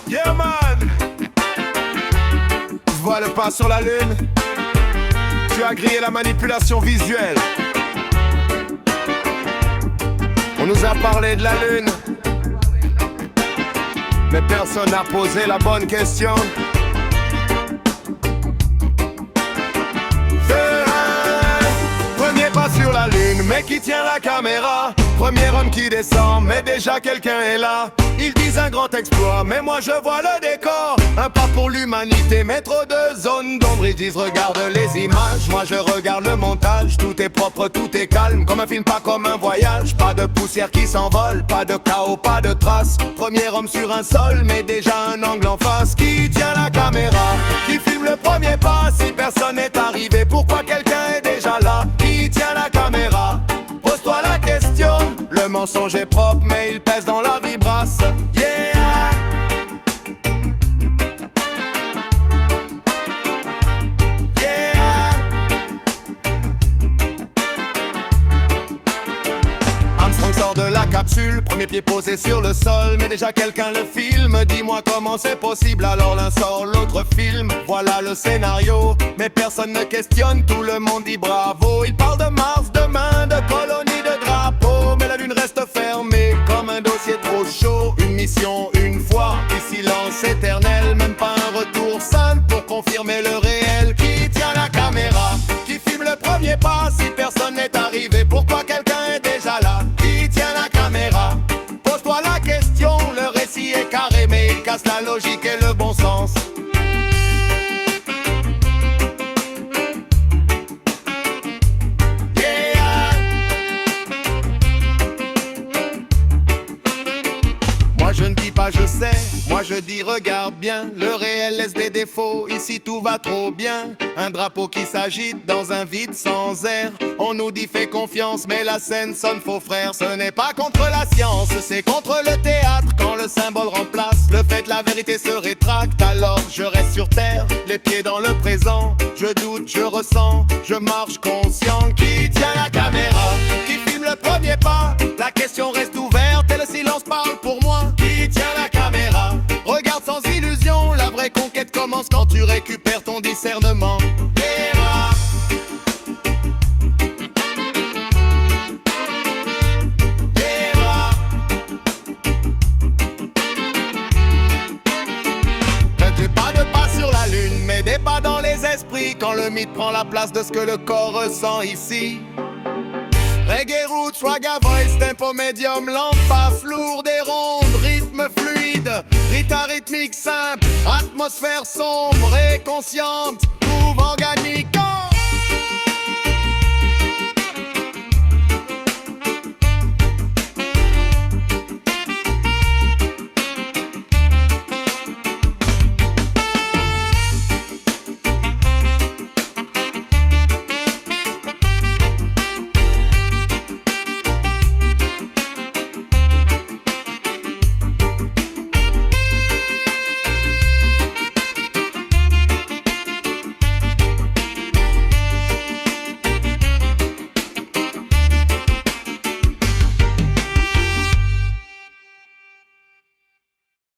Yeah man. Tu vois le pas sur la lune. Tu as grillé la manipulation visuelle. On nous a parlé de la lune, mais personne n'a posé la bonne question. Premier pas sur la lune, mais qui tient la caméra? Premier homme qui descend, mais déjà quelqu'un est là. Ils disent un grand exploit, mais moi je vois le décor. Un pas pour l'humanité, mais trop de zones d'ombre. Ils disent regarde les images, moi je regarde le montage. Tout est propre, tout est calme, comme un film, pas comme un voyage. Pas de poussière qui s'envole, pas de chaos, pas de traces. Premier homme sur un sol, mais déjà un angle en face. Qui tient la caméra? Qui filme le premier pas? Si personne n'est arrivé, pourquoi quelqu'un est déjà là? Qui tient la caméra? Pose-toi la question. Le mensonge est propre, mais il pèse dans la vibrace. Yeah! Yeah! Armstrong sort de la capsule, premier pied posé sur le sol. Mais déjà quelqu'un le filme, dis-moi comment c'est possible. Alors l'un sort, l'autre filme, voilà le scénario. Mais personne ne questionne, tout le monde dit bravo. Il parle de Mars demain, de colonies, de drapeaux. Mais la lune reste fermée comme un dossier trop chaud. Une mission, une fois, et silence éternel. Même pas un retour simple pour confirmer le réel. Qui tient la caméra? Qui filme le premier pas? Si personne n'est arrivé, pourquoi quelqu'un est déjà là? Qui tient la caméra? Pose-toi la question. Le récit est carré, mais il casse la logique et le bon sens. Je ne dis pas je sais, moi je dis regarde bien. Le réel laisse des défauts, ici tout va trop bien. Un drapeau qui s'agite dans un vide sans air. On nous dit fais confiance, mais la scène sonne faux frère. Ce n'est pas contre la science, c'est contre le théâtre. Quand le symbole remplace le fait, la vérité se rétracte. Alors je reste sur terre, les pieds dans le présent. Je doute, je ressens, je marche conscient. Qui tient la caméra? Qui filme le premier pas? La question reste ouverte et le silence parle pour moi. Qui tient la caméra? Regarde sans illusion, la vraie conquête commence quand tu récupères ton discernement. Yeah. Ne pas de pas sur la lune, mais des pas dans les esprits. Quand le mythe prend la place de ce que le corps ressent ici. Reggae roots, swagger voice, tempo médium, lampe basse, lourde et ronde, rythme fluide, rita rythmique simple, atmosphère sombre et consciente, groove organique.